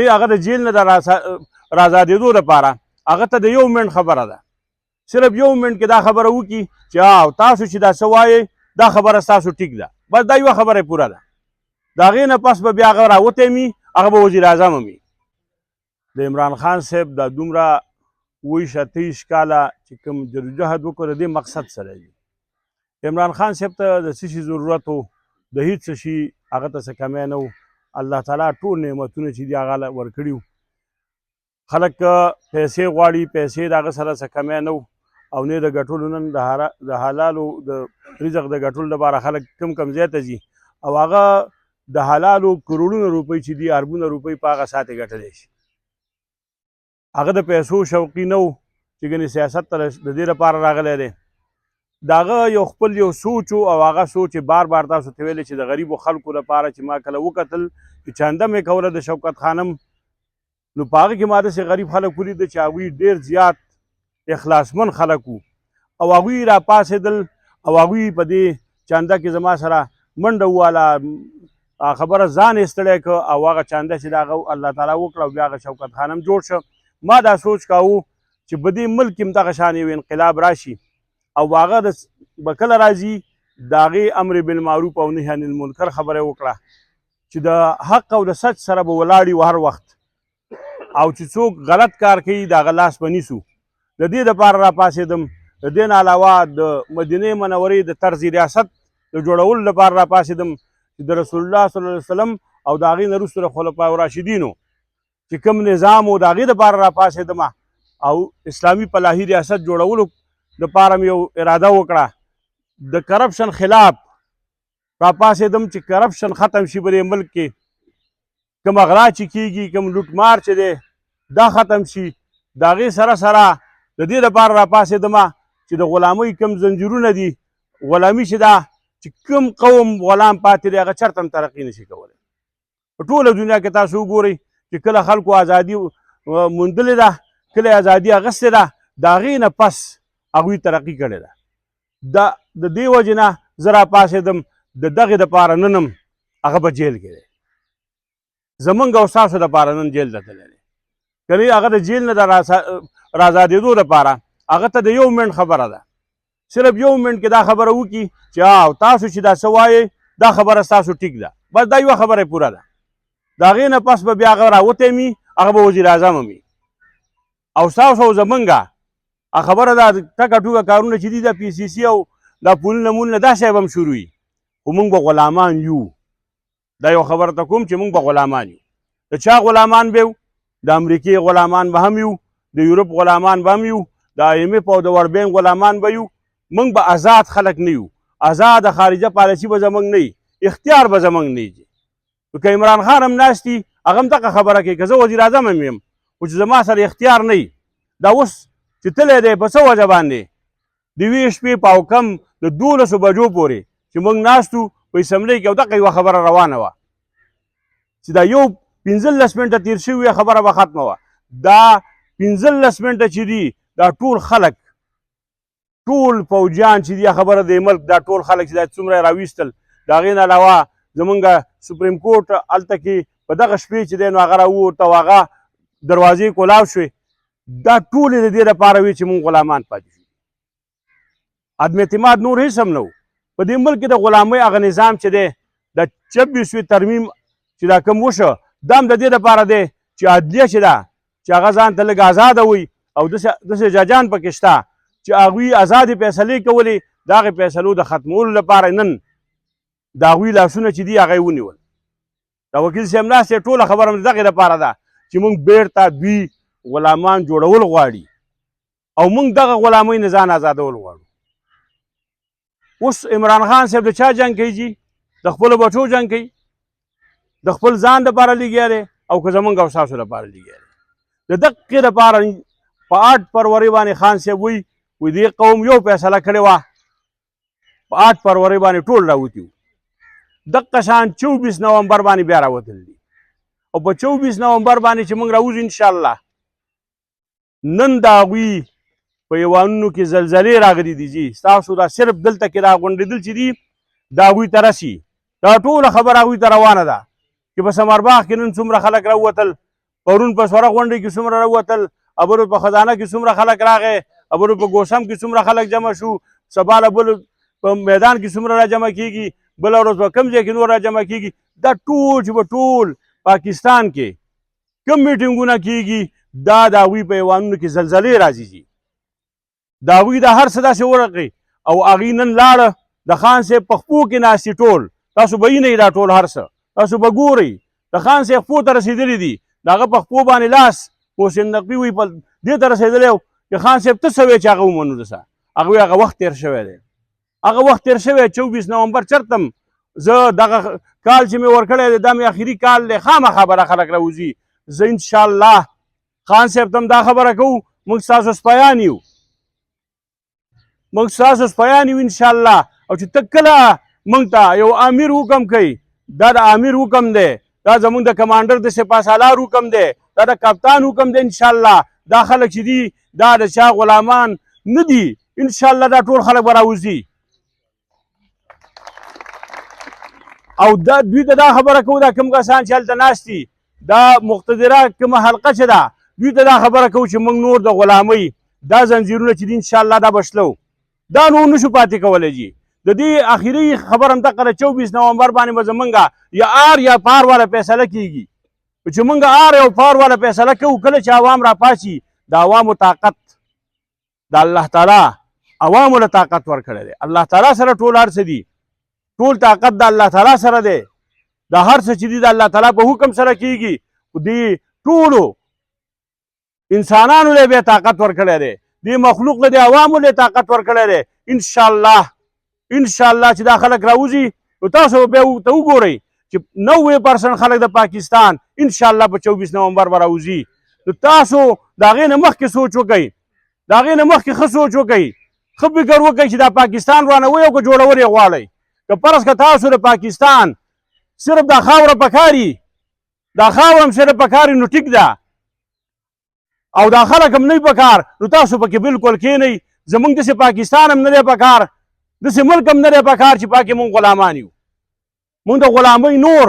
هغه د جیل نه د رازادېدو دپاره هغه ته د 1 منټ خبره ده، صرف 1 منټ کې دا خبره وکړي چې تاسو چې دا څه وایئ دا خبره ستاسو ټیک ده، بس دا یوه خبره پوره ده. د هغې نه پس به بیا هغه راوتی وي، هغه به وزیر اعظم وي. د عمران خان صاحب دا دومره 28 کاله چې کوم جدوجهد وکړو د دې مقصد سره دی. عمران خان صاحب ته د څه شي ضرورت و، د هېڅ څه شي هغه ته څه کمی نه و. الله تعالی ټول نعمتونه چې دي هغه ورکړي وو. خلک پیسې غواړي، پیسې د هغه سره څه کمی نه و، او نه د ګټلو نن د حلالو د رزق د ګټلو لپاره خلک کم ځای ته ځي، او هغه د حلالو کروڑونه روپۍ چې دي، اربونه روپۍ په هغه ساعت یې ګټلی شي. هغه د پیسو شوقي نه و چې ګنې سیاست ته د دې لپاره راغلی دی. د هغه یو خپل یو سوچ و، او هغه سوچ یې بار بار تاسو ته ویلی چې د غریبو خلکو لپاره چې ما کله وکتل چې چانده مې کوله د شوکت خانم، نو په هغه کې ما داسې غریب خلک ولیده چې هغوی ډېر زیات اخلاصمن خلک وو، او هغوی راپاڅېدل او هغوی په دې چانده کې زما سره منډه وواله، خبره ځان یې ستړی کړ، او هغه چانده چې د هغه الله تعالی وکړه او بیا هغه شوکت خانم جوړ شه. ما دا سوچ کاوه چې په دې ملک کې هم دغه شان یو انقلاب راشي، او هغه به کله راځي د هغې امر بالمعروف او نهي عن المنکر خبره وکړه چې د حق او د سچ سره به ولاړ یو هر وخت، او چې څوک غلط کار کوي د هغه لاس به نیسو. د دې دپاره راپاڅېدم. د دې نه علاوه د مدینې منورې د طرز ریاست د جوړولو لپاره راپاڅېدم چې د رسول الله صلی الله علیه وسلم او د هغې نه وروسته د خلفاء راشدینو چې کوم نظام و د هغې دپاره راپاڅېدم، او اسلامي فلاحي ریاست جوړولو دپاره مې یو اراده وکړه. د کرپشن خلاف راپاڅېدم چې کرپشن ختم شي په دې ملک کې، کوم اغلا چې کېږي، کوم لوټمار چې دی دا ختم شي. د هغې سره سره د دې لپاره راپاڅېدم چې د غلامۍ کوم زنجیرونه دي، غلامي چې ده، چې کوم قوم غلام پاتې دی هغه چېرته هم ترقي نشي کولی. په ټوله دنیا کې تاسو وګورئ چې کله خلکو ازادي موندلې ده، کله یې ازادي اخیستې ده، د هغې نه پس هغوی ترقي کړې ده. د دې وجې نه زه راپاڅېدم د دغې دپاره نن هم هغه په جیل کې دی. زمونږ او ستاسو دپاره نن جیل ته تللی دی. که نه هغه د جیل نه د رازادېدو دپاره هغه ته د 1 منټ خبره ده، صرف 1 منټ کې دا خبره وکړي چې تاسو چې دا څه وایئ دا خبره ستاسو ټیک ده، بس دا یوه خبره پوره ده. د هغې نه پس به بیا هغه راوتی وي، هغه به وزیر اعظم وي. او ستاسو او زمونږ خبره دا ټکه ټوکه کارونه چې دي د پی سی سی او دا پولونه مولونه دا شی به هم شروع وي، خو موږ به غلامان یو. دا یو خبره ته کوم چې موږ به غلامان یو. د چا غلامان به یو؟ د امریکې غلامان به هم یو، د یورپ غلامان به هم یو، د IMF او د ورلډ بینک غلامان به یو. موږ به آزاد خلک نه یو. آزاد خارجه پالیسي به زموږ نه وي، اختیار به زموږ نه وي. که عمران خان هم ناست وي هغه هم دغه خبره کوي، که زه وزیر اعظم هم یم خو چې زما سره اختیار نه وي. دا اوس چې تللی دی په څه وجه باندې د 2 شپې په او کم د 12 بجو پورې چې موږ ناست وو په اسمبلۍ کې، او دغه یوه خبره روانه وه چې دا یو 15 منټه تېر شوې خبره به ختمه وه. دا 15 منټه چې دي دا ټول خلک، ټول فوجیان چې دي خبره د ملک، دا ټول خلک چې دا څومره یې راویستل، د هغې نه علاوه زمونږ سپریم کورټ هلته کې په دغه شپې چې دی نو هغه راووت او هغه دروازې کولاو شوې، دا ټول یې د دې لپاره وي چې مونږ غلامان پاتې شو. عدم اعتماد نور هېڅ هم نه و په دې ملک کې. د غلامۍ هغه نظام چې دی د 26 ترمیم چې دا کوم وشو، دا هم د دې لپاره دی چې عدلیه چې ده چې هغه ځان ته لږ ازاده وي، او داسې ججان پکې شته چې هغوی ازادې فیصلې کولې، د هغې فیصلو د ختمولو لپاره نن د هغوی لاسونه چې دي هغه یې ونیول. دا وکیل صاحب ناست دی، ټوله خبره هم د دغې لپاره ده چې موږ بیرته دوی غلامان جوړول غواړي، او موږ دغه غلامۍ نه ځان ازادول غواړو. اوس عمران خان صاحب د چا جنګ کوي جي؟ د خپلو بچو جنګ کوي، د خپل ځان دپاره لګیا دی، او که زمونږ او ستاسو دپاره لګیا دی. د دقې دپاره په 8 فروری باندې خان صاحب وایي دې قوم یو فیصله کړې وه، په 8 فروری باندې ټول راوتي وو. دقه شان 24 نومبر باندې بیا راوتل دي، او په 24 نومبر باندې چې موږ راوځو انشاءالله نن د هغوی په ایوانونو کې زلزلې راغلي دي جي. ستاسو دا صرف دلته کې راغونډېدل چې دي د هغوی ته رسي، دا ټوله خبره هغوی ته روانه ده چې په سمرباغ کې نن څومره خلک راووتل، پرون په سوره غونډې کې څومره راووتل، ابرو په خزانه کې څومره خلک راغی، ابرو په ګوسم کې څومره خلک جمع شو، سبا له بل په میدان کې څومره را جمع کېږي، بله ورځ به کوم ځای کې نور را جمع کېږي. دا ټول چې به ټول پاکستان کې کوم میټینګونه کېږي، دا د هغوی په ایوانونو کې زلزلې راځي. د هغوی دا هر څه داسې ورغی او هغوی نن لاړه د خان صاحب په خپو کې ناستي ټول. تاسو به وینئ دا ټول هر څه، تاسو به ګورئ د خان صاحب خپو ته رسېدلي دي. د هغه په خپو باندې لاس حسین نقوي وایي په دې ته رسېدلی و چې خان صاحب ته څه وایې چې هغه ومنو دسه. هغه وایي هغه وخت تېر شوی دی، هغه وخت تېر شوی. 24 نومبر چرته زه دغه کال چې مې ورکړی دی دا مې آخري کال دی، خامخا به خلک راوځي. زه انشاءالله خان صاحب ته هم دا خبره کوو، موږ ستاسو سپیان یو، موږ ستاسو سپیان یو انشاءالله. او چې ته کله موږ ته یو امیر حکم کوي، دا د امیر حکم دی، دا زموږ د کمانډر د سپاه سالار حکم دی، دا د کپتان حکم دی. انشاءالله دا خلک چې دي دا د چا غلامان نه دي، انشاءالله دا ټول خلک به راوځي. او دا دوی ته دا خبره کوو، دا کوم کسان چې هلته ناست دي، دا مقتدره کومه حلقه چې ده، دوی ته دا خبره کوو چې موږ نور د غلامۍ دا زنځیرونه چې دي انشاءالله دا به شلو، دا نور نشو پاتې کولی جي. د دې آخري خبر همدغه د 24 نومبر باندې به زمونږ یا آر یا پار والا فیصله کېږي. چې موږ آر او پار والا فیصله کوو کله چې عوام راپاڅي. د عوامو طاقت د الله تعالی عوامو له طاقت ورکړی دی. الله تعالی سره ټول هر څه دي، ټول طاقت د الله تعالی سره دی. دا هر څه چې دي د الله تعالی په حکم سره کېږي. دې ټولو انسانانو له بیا طاقت ورکړی دی، دې مخلوق له دې عوامو له طاقت ورکړی دی. انشاءالله چې دا خلک راوځي نو تاسو بیا ته وګورئ چې 90% خلک د پاکستان انشاءالله په 24 نومبر به راوځي. نو تاسو د هغې نه مخکې سوچ وکئ، د هغې نه مخکې ښه سوچ وکئ، ښه فکر وکئ چې دا پاکستان رانوئ او که جوړول یې غواړئ. که فرض که تاسو د پاکستان صرف دا خاوره پکاري، دا خاوره هم صرف پکاري نو ټیک ده، او دا خلک هم نه پکار نو تاسو پکې بالکل کښېنئ. زمونږ داسې پاکستان هم نه دی پکار، داسې ملک هم نه دی پکار چې پاکې مونږ غلامان یو. مونږ د غلامۍ نور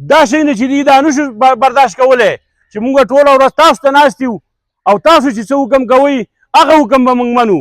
دا شیونه چې دي دا نشو برداشت کولی چې مونږ ټوله ورځ تاسو ته ناست یو او تاسو چې څه حکم کوئ هغه حکم به مونږ منو.